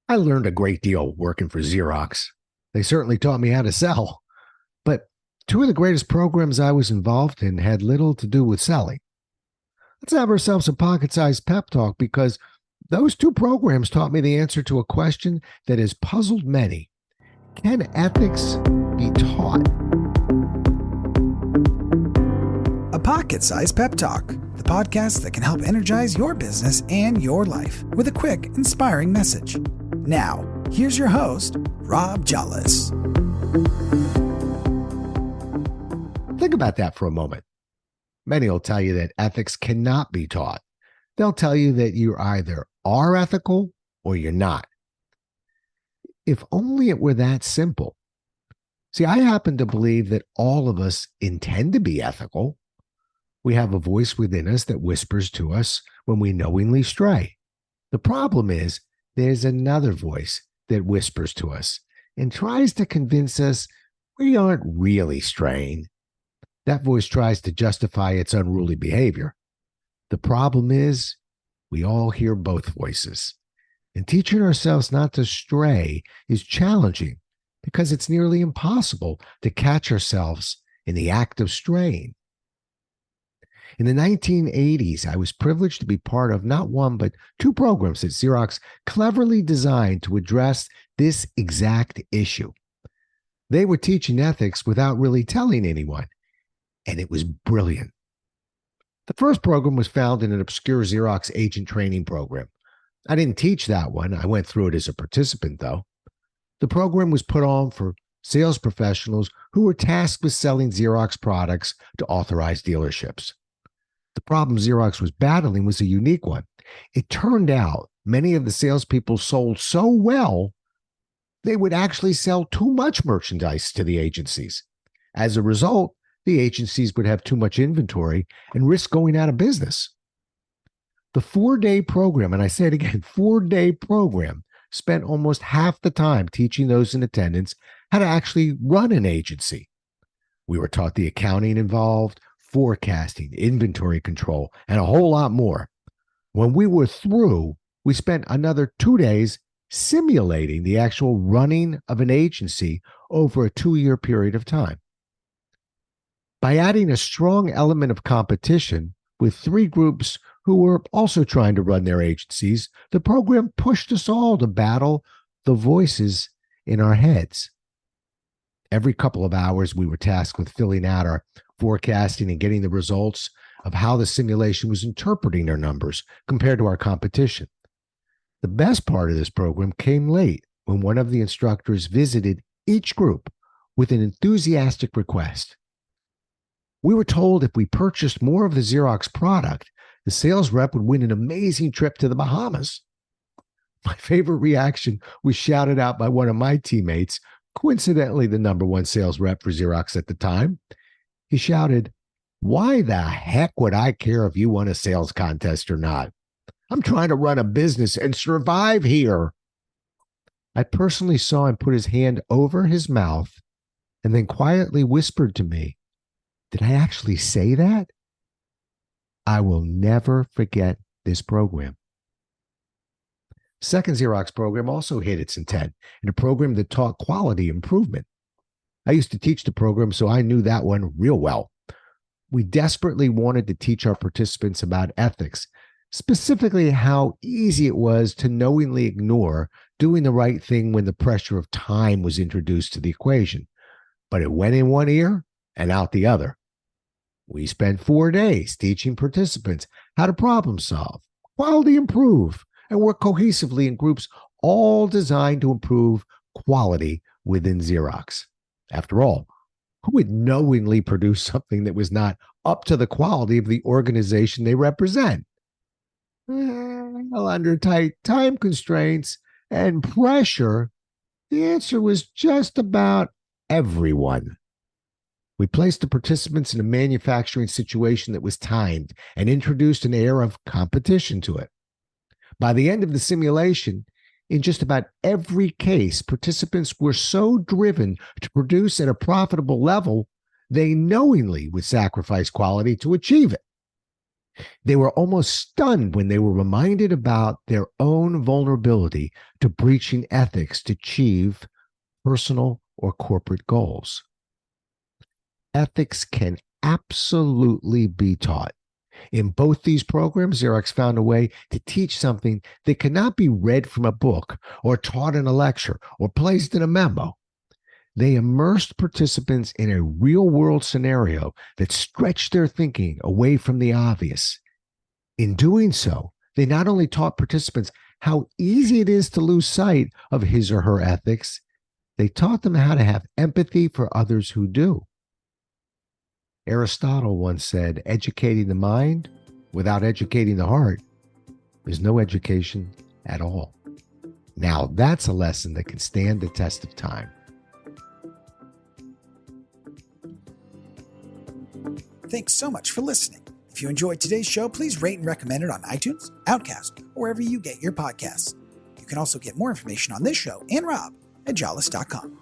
I learned a great deal working for Xerox. They certainly taught me how to sell, but two of the greatest programs I was involved in had little to do with selling. Let's have ourselves a pocket sized pep talk because those two programs taught me the answer to a question that has puzzled many. Can ethics be taught? A pocket sized pep talk, the podcast that can help energize your business and your life with a quick, inspiring message. Now, here's your host, Rob Jollis. Think about that for a moment. Many will tell you that ethics cannot be taught. They'll tell you that you either are ethical or you're not. If only it were that simple. See, I happen to believe that all of us intend to be ethical. We have a voice within us that whispers to us when we knowingly stray. The problem is there's another voice that whispers to us and tries to convince us we aren't really straying. That voice tries to justify its unruly behavior. The problem is we all hear both voices. And teaching ourselves not to stray is challenging because it's nearly impossible to catch ourselves in the act of straying. In the 1980s, I was privileged to be part of not one, but two programs that Xerox cleverly designed to address this exact issue. They were teaching ethics without really telling anyone, and it was brilliant. The first program was found in an obscure Xerox agent training program. I didn't teach that one. I went through it as a participant, though. The program was put on for sales professionals who were tasked with selling Xerox products to authorized dealerships. The problem Xerox was battling was a unique one. It turned out many of the salespeople sold so well, they would actually sell too much merchandise to the agencies. As a result, the agencies would have too much inventory and risk going out of business. The 4-day program, and I say it again, 4-day program, spent almost half the time teaching those in attendance how to actually run an agency. We were taught the accounting involved, forecasting, inventory control, and a whole lot more. When we were through, we spent another 2 days simulating the actual running of an agency over a 2-year period of time. By adding a strong element of competition with 3 groups who were also trying to run their agencies, the program pushed us all to battle the voices in our heads. Every couple of hours, we were tasked with filling out our forecasting and getting the results of how the simulation was interpreting our numbers compared to our competition. The best part of this program came late when one of the instructors visited each group with an enthusiastic request. We were told if we purchased more of the Xerox product, the sales rep would win an amazing trip to the Bahamas. My favorite reaction was shouted out by one of my teammates, coincidentally the number one sales rep for Xerox at the time. He shouted, "Why the heck would I care if you won a sales contest or not? I'm trying to run a business and survive here." I personally saw him put his hand over his mouth and then quietly whispered to me, "Did I actually say that?" I will never forget this program. Second Xerox program also hit its intent in a program that taught quality improvement. I used to teach the program, so I knew that one real well. We desperately wanted to teach our participants about ethics, specifically how easy it was to knowingly ignore doing the right thing when the pressure of time was introduced to the equation. But it went in one ear and out the other. We spent 4 days teaching participants how to problem solve, quality improve, and work cohesively in groups, all designed to improve quality within Xerox. After all, who would knowingly produce something that was not up to the quality of the organization they represent? Well, under tight time constraints and pressure, the answer was just about everyone. We placed the participants in a manufacturing situation that was timed and introduced an air of competition to it. By the end of the simulation, in just about every case, participants were so driven to produce at a profitable level, they knowingly would sacrifice quality to achieve it. They were almost stunned when they were reminded about their own vulnerability to breaching ethics to achieve personal or corporate goals. Ethics can absolutely be taught. In both these programs, Xerox found a way to teach something that cannot be read from a book or taught in a lecture or placed in a memo. They immersed participants in a real-world scenario that stretched their thinking away from the obvious. In doing so, they not only taught participants how easy it is to lose sight of his or her ethics, they taught them how to have empathy for others who do. Aristotle once said, educating the mind without educating the heart is no education at all. Now, that's a lesson that can stand the test of time. Thanks so much for listening. If you enjoyed today's show, please rate and recommend it on iTunes, Outcast, or wherever you get your podcasts. You can also get more information on this show and Rob at jollis.com.